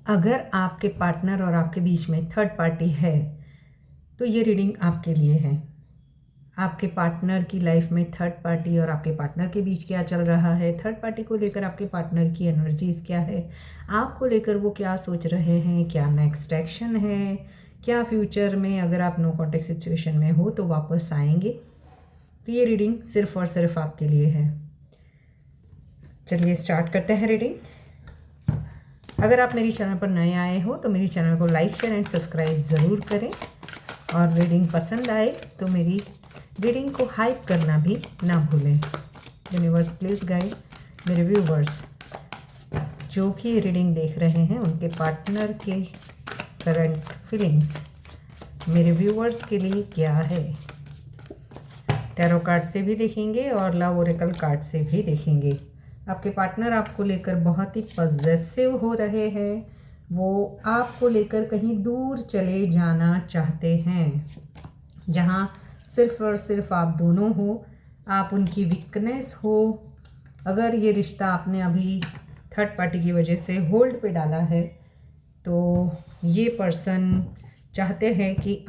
अगर आपके पार्टनर और आपके बीच में थर्ड पार्टी है तो ये रीडिंग आपके लिए है। आपके पार्टनर की लाइफ में थर्ड पार्टी और आपके पार्टनर के बीच क्या चल रहा है, थर्ड पार्टी को लेकर आपके पार्टनर की एनर्जीज क्या है, आपको लेकर वो क्या सोच रहे हैं, क्या नेक्स्ट एक्शन है, क्या फ्यूचर में अगर आप नो कॉन्टेक्ट सिचुएशन में हो तो वापस आएंगे। तो ये रीडिंग सिर्फ और सिर्फ आपके लिए है। चलिए स्टार्ट करते हैं रीडिंग। अगर आप मेरी चैनल पर नए आए हो तो मेरी चैनल को लाइक शेयर एंड सब्सक्राइब ज़रूर करें, और रीडिंग पसंद आए तो मेरी रीडिंग को हाइप करना भी ना भूलें। यूनिवर्स प्लीज़ गाइड मेरे व्यूवर्स जो भी रीडिंग देख रहे हैं उनके पार्टनर के करंट फीलिंग्स मेरे व्यूवर्स के लिए क्या है। टैरो कार्ड से भी देखेंगे और लव ओरेकल कार्ड से भी देखेंगे। आपके पार्टनर आपको लेकर बहुत ही पॉजेसिव हो रहे हैं, वो आपको लेकर कहीं दूर चले जाना चाहते हैं जहाँ सिर्फ और सिर्फ आप दोनों हो, आप उनकी वीकनेस हो। अगर ये रिश्ता आपने अभी थर्ड पार्टी की वजह से होल्ड पे डाला है तो ये पर्सन चाहते हैं कि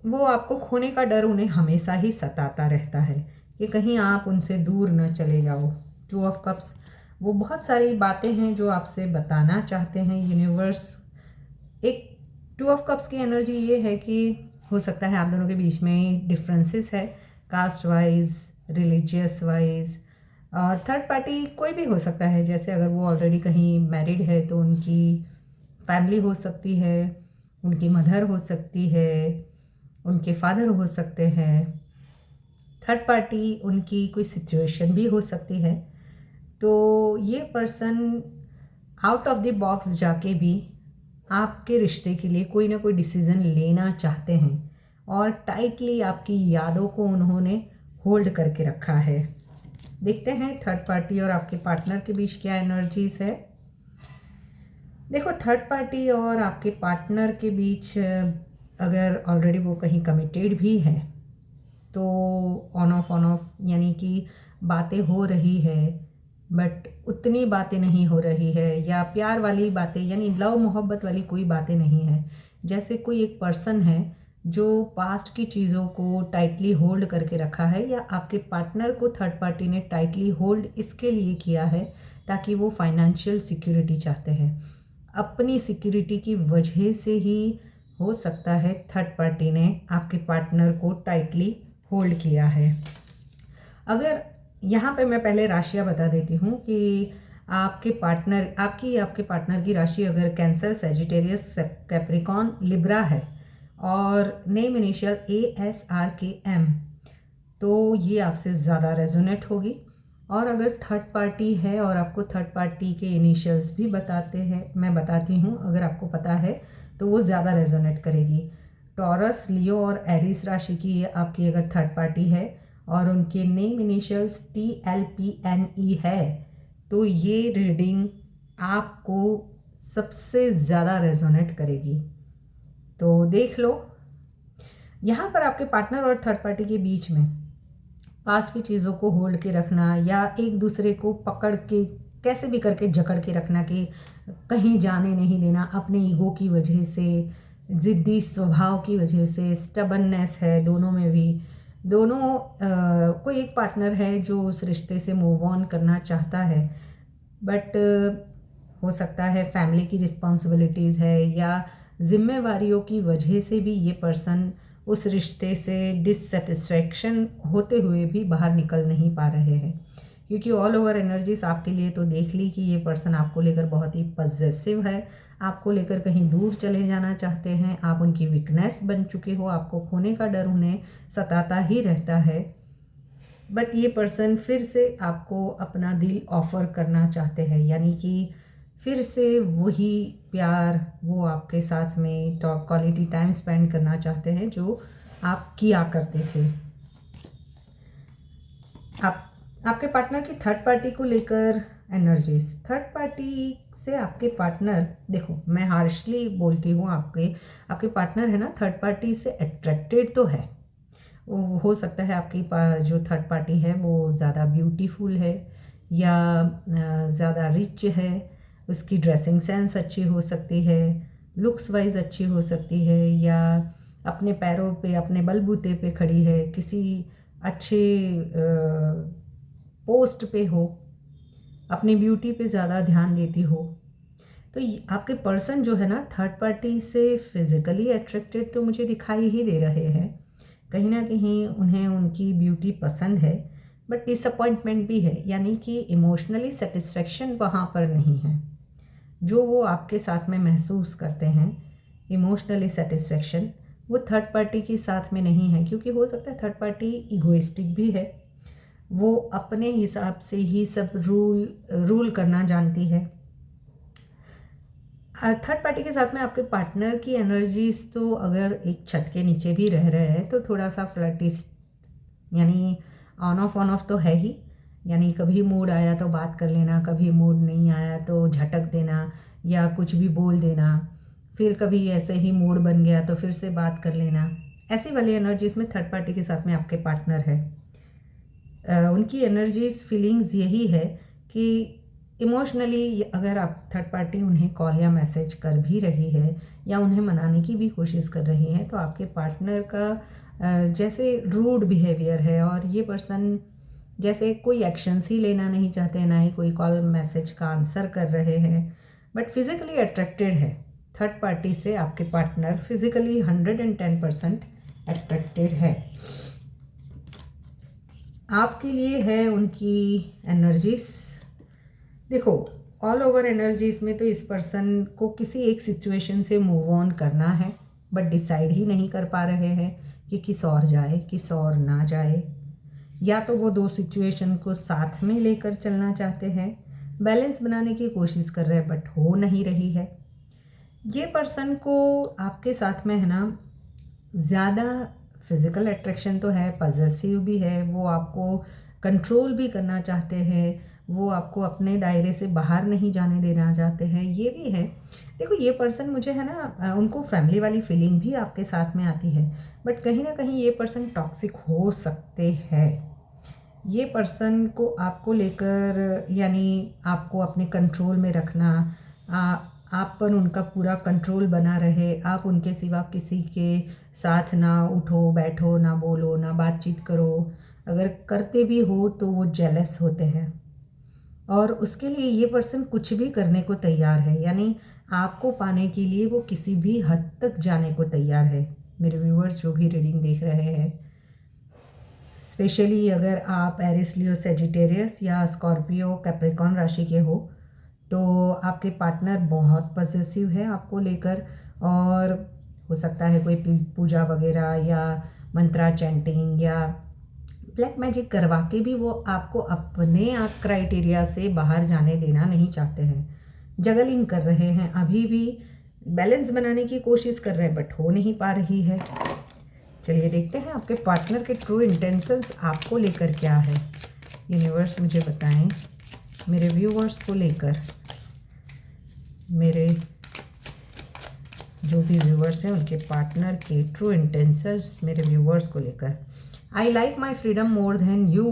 वो आपको खोने का डर उन्हें हमेशा ही सताता रहता है कि कहीं आप उनसे दूर न चले जाओ। टू ऑफ कप्स, वो बहुत सारी बातें हैं जो आपसे बताना चाहते हैं। यूनिवर्स एक टू ऑफ कप्स की एनर्जी ये है कि हो सकता है आप दोनों के बीच में डिफरेंसेस है, कास्ट वाइज, रिलीजियस वाइज, और थर्ड पार्टी कोई भी हो सकता है। जैसे अगर वो ऑलरेडी कहीं मैरिड है तो उनकी फैमिली हो सकती है, उनकी मदर हो सकती है, उनके फादर हो सकते हैं। थर्ड पार्टी उनकी कोई सिचुएशन भी हो सकती है। तो ये person out of the box जाके भी आपके रिश्ते के लिए कोई ना कोई डिसीज़न लेना चाहते हैं, और टाइटली आपकी यादों को उन्होंने होल्ड करके रखा है। देखते हैं थर्ड पार्टी और आपके पार्टनर के बीच क्या एनर्जीज है। देखो, थर्ड पार्टी और आपके पार्टनर के बीच अगर ऑलरेडी वो कहीं कमिटेड भी है तो ऑन ऑफ यानी कि बातें हो रही है, बट उतनी बातें नहीं हो रही है, या प्यार वाली बातें यानी लव मोहब्बत वाली कोई बातें नहीं है। जैसे कोई एक पर्सन है जो पास्ट की चीज़ों को टाइटली होल्ड करके रखा है, या आपके पार्टनर को थर्ड पार्टी ने टाइटली होल्ड इसके लिए किया है ताकि वो फाइनेंशियल सिक्योरिटी चाहते हैं। अपनी सिक्योरिटी की वजह से ही हो सकता है थर्ड पार्टी ने आपके पार्टनर को टाइटली होल्ड किया है। अगर यहाँ पे मैं पहले राशियाँ बता देती हूँ कि आपके पार्टनर की राशि अगर कैंसर, सेजिटेरियस, कैप्रिकॉन, लिब्रा है और नेम इनिशियल ASRKM, तो ये आपसे ज़्यादा रेजोनेट होगी। और अगर थर्ड पार्टी है और आपको थर्ड पार्टी के इनिशियल्स भी मैं बताती हूँ, अगर आपको पता है तो वो ज़्यादा रेजोनेट करेगी। टॉरस, लियो और एरिस राशि की आपकी अगर थर्ड पार्टी है और उनके नेम इनिशियल्स TLPNE है तो ये रीडिंग आपको सबसे ज़्यादा रेजोनेट करेगी। तो देख लो, यहाँ पर आपके पार्टनर और थर्ड पार्टी के बीच में पास्ट की चीज़ों को होल्ड के रखना, या एक दूसरे को पकड़ के कैसे भी करके जकड़ के रखना कि कहीं जाने नहीं देना, अपने ईगो की वजह से, ज़िद्दी स्वभाव की वजह से, स्टबननेस है दोनों में भी। कोई एक पार्टनर है जो उस रिश्ते से मूव ऑन करना चाहता है, बट हो सकता है फैमिली की रिस्पॉन्सिबिलिटीज़ है या जिम्मेवारियों की वजह से भी ये पर्सन उस रिश्ते से डिससेटिस्फैक्शन होते हुए भी बाहर निकल नहीं पा रहे हैं। क्योंकि ऑल ओवर एनर्जीज आपके लिए तो देख ली कि ये पर्सन आपको लेकर बहुत ही पॉजेसिव है, आपको लेकर कहीं दूर चले जाना चाहते हैं, आप उनकी वीकनेस बन चुके हो, आपको खोने का डर उन्हें सताता ही रहता है। बट ये पर्सन फिर से आपको अपना दिल ऑफर करना चाहते हैं, यानी कि फिर से वही प्यार, वो आपके साथ में क्वालिटी टाइम स्पेंड करना चाहते हैं जो आप किया करते थे। आपके पार्टनर की थर्ड पार्टी को लेकर एनर्जीज, थर्ड पार्टी से आपके पार्टनर, देखो मैं हार्शली बोलती हूँ, आपके पार्टनर है ना, थर्ड पार्टी से अट्रैक्टेड तो है। वो हो सकता है आपकी जो थर्ड पार्टी है वो ज़्यादा ब्यूटीफुल है, या ज़्यादा रिच है, उसकी ड्रेसिंग सेंस अच्छी हो सकती है, लुक्स वाइज अच्छी हो सकती है, या अपने पैरों पे अपने बलबूते पे खड़ी है, किसी अच्छे पोस्ट पे हो, अपनी ब्यूटी पे ज़्यादा ध्यान देती हो, तो आपके पर्सन जो है ना थर्ड पार्टी से फिज़िकली अट्रैक्टेड तो मुझे दिखाई ही दे रहे हैं। कहीं ना कहीं उन्हें उनकी ब्यूटी पसंद है, बट डिसअपॉइंटमेंट भी है, यानी कि इमोशनली सेटिस्फेक्शन वहाँ पर नहीं है। जो वो आपके साथ में महसूस करते हैं इमोशनली सेटिस्फेक्शन, वो थर्ड पार्टी के साथ में नहीं है, क्योंकि हो सकता है थर्ड पार्टी इगोइस्टिक भी है, वो अपने हिसाब से ही सब रूल करना जानती है। थर्ड पार्टी के साथ में आपके पार्टनर की एनर्जीज तो अगर एक छत के नीचे भी रह रहे हैं तो थोड़ा सा फ्लर्टिश, यानी ऑन ऑफ तो है ही, यानी कभी मूड आया तो बात कर लेना, कभी मूड नहीं आया तो झटक देना या कुछ भी बोल देना, फिर कभी ऐसे ही मूड बन गया तो फिर से बात कर लेना। ऐसी वाली एनर्जीज में थर्ड पार्टी के साथ में आपके पार्टनर है। उनकी एनर्जीज फीलिंग्स यही है कि इमोशनली अगर आप थर्ड पार्टी उन्हें कॉल या मैसेज कर भी रही है या उन्हें मनाने की भी कोशिश कर रही है, तो आपके पार्टनर का जैसे रूड बिहेवियर है, और ये पर्सन जैसे कोई एक्शंस ही लेना नहीं चाहते, ना ही कोई कॉल मैसेज का आंसर कर रहे हैं, बट फिज़िकली अट्रैक्टेड है थर्ड पार्टी से। आपके पार्टनर फिज़िकली 110% अट्रैक्टेड है। आपके लिए है उनकी एनर्जीज। देखो, ऑल ओवर एनर्जीज में तो इस पर्सन को किसी एक सिचुएशन से मूव ऑन करना है, बट डिसाइड ही नहीं कर पा रहे हैं कि किस और जाए किस और ना जाए, या तो वो दो सिचुएशन को साथ में लेकर चलना चाहते हैं, बैलेंस बनाने की कोशिश कर रहे हैं, बट हो नहीं रही है। ये पर्सन को आपके साथ में है ना ज़्यादा फिज़िकल अट्रैक्शन तो है, पॉजेसिव भी है, वो आपको कंट्रोल भी करना चाहते हैं, वो आपको अपने दायरे से बाहर नहीं जाने देना चाहते हैं, ये भी है। देखो, ये पर्सन मुझे है ना उनको फैमिली वाली फीलिंग भी आपके साथ में आती है, बट कहीं ना कहीं ये पर्सन टॉक्सिक हो सकते हैं। ये पर्सन को आपको लेकर, यानी आपको अपने कंट्रोल में रखना, आप पर उनका पूरा कंट्रोल बना रहे, आप उनके सिवा किसी के साथ ना उठो बैठो, ना बोलो, ना बातचीत करो, अगर करते भी हो तो वो जेलस होते हैं, और उसके लिए ये पर्सन कुछ भी करने को तैयार है, यानी आपको पाने के लिए वो किसी भी हद तक जाने को तैयार है। मेरे व्यूअर्स जो भी रीडिंग देख रहे हैं, स्पेशली अगर आप एरिस, लियो, सेजिटेरियस या स्कॉर्पियो, कैप्रिकॉर्न राशि के हो, तो आपके पार्टनर बहुत पॉसेसिव है आपको लेकर, और हो सकता है कोई पूजा वगैरह या मंत्रा चैंटिंग या ब्लैक मैजिक करवा के भी वो आपको अपने क्राइटेरिया से बाहर जाने देना नहीं चाहते हैं। जगलिंग कर रहे हैं, अभी भी बैलेंस बनाने की कोशिश कर रहे हैं, बट हो नहीं पा रही है। चलिए देखते हैं आपके पार्टनर के ट्रू इंटेंशंस आपको लेकर क्या है। यूनिवर्स मुझे बताएं मेरे व्यूवर्स को लेकर, मेरे जो भी व्यूवर्स हैं उनके पार्टनर के ट्रू इंटेंशंस मेरे व्यूवर्स को लेकर। I like my freedom more than you.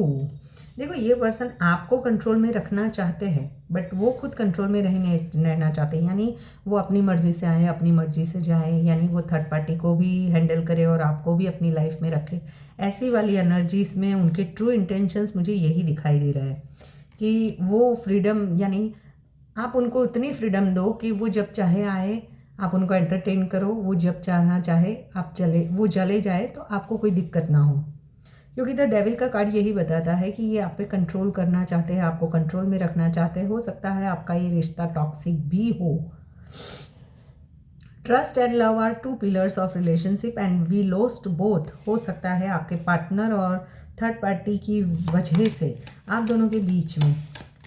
देखो, ये पर्सन आपको कंट्रोल में रखना चाहते हैं, बट वो खुद कंट्रोल में रहना चाहते हैं, यानी वो अपनी मर्ज़ी से आए, अपनी मर्ज़ी से जाएं, यानी वो थर्ड पार्टी को भी हैंडल करे और आपको भी अपनी लाइफ में रखे। ऐसी वाली एनर्जीज़ में उनके ट्रू इंटेंशंस मुझे यही दिखाई दे रहा है कि वो फ्रीडम, यानी आप उनको उतनी फ्रीडम दो कि वो जब चाहे आए, आप उनको एंटरटेन करो, वो जब चाहना चाहे आप वो चले जाए, तो आपको कोई दिक्कत ना हो, क्योंकि द डेविल का कार्ड यही बताता है कि ये आप पे कंट्रोल करना चाहते हैं, आपको कंट्रोल में रखना चाहते हैं। हो सकता है आपका ये रिश्ता टॉक्सिक भी हो। Trust and love are two pillars of relationship and we lost both. हो सकता है आपके पार्टनर और थर्ड पार्टी की वजह से आप दोनों के बीच में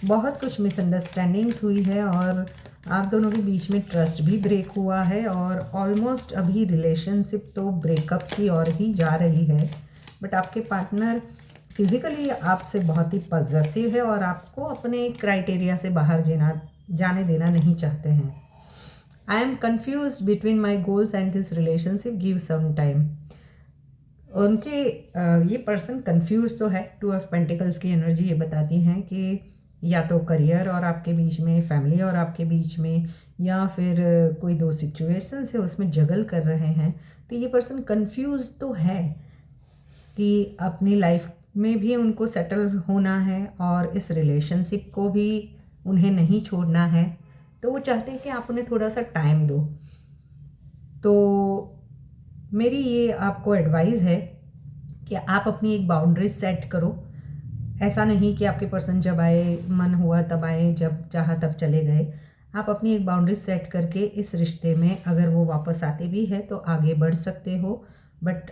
बहुत कुछ मिसअंडरस्टैंडिंग्स हुई है, और आप दोनों के बीच में ट्रस्ट भी ब्रेक हुआ है, और ऑलमोस्ट अभी रिलेशनशिप तो ब्रेकअप की ओर ही जा रही है। बट आपके पार्टनर फिज़िकली आपसे बहुत ही पॉसेसिव है और आपको अपने क्राइटेरिया से बाहर जाने देना नहीं चाहते हैं। I am confused between my goals and this relationship, give some time. उनके ये पर्सन कन्फ्यूज तो है। 2 ऑफ पेंटिकल्स की एनर्जी ये बताती हैं कि या तो करियर और आपके बीच में, फैमिली और आपके बीच में, या फिर कोई दो सिचुएशंस है उसमें जगल कर रहे हैं। तो ये पर्सन कंफ्यूज तो है कि अपनी लाइफ में भी उनको सेटल होना है और इस रिलेशनशिप को भी उन्हें नहीं छोड़ना है। तो वो चाहते हैं कि आप उन्हें थोड़ा सा टाइम दो। तो मेरी ये आपको एडवाइस है कि आप अपनी एक बाउंड्रीज सेट करो। ऐसा नहीं कि आपके पर्सन जब आए, मन हुआ तब आए, जब चाहा तब चले गए। आप अपनी एक बाउंड्री सेट करके इस रिश्ते में अगर वो वापस आते भी है तो आगे बढ़ सकते हो। बट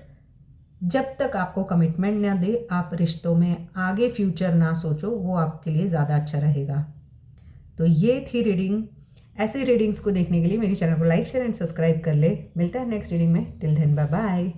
जब तक आपको कमिटमेंट ना दे, आप रिश्तों में आगे फ्यूचर ना सोचो, वो आपके लिए ज़्यादा अच्छा रहेगा। तो ये थी रीडिंग। ऐसे रीडिंग्स को देखने के लिए मेरे चैनल को लाइक शेयर एंड सब्सक्राइब कर ले। मिलता है नेक्स्ट रीडिंग में। Till then bye bye.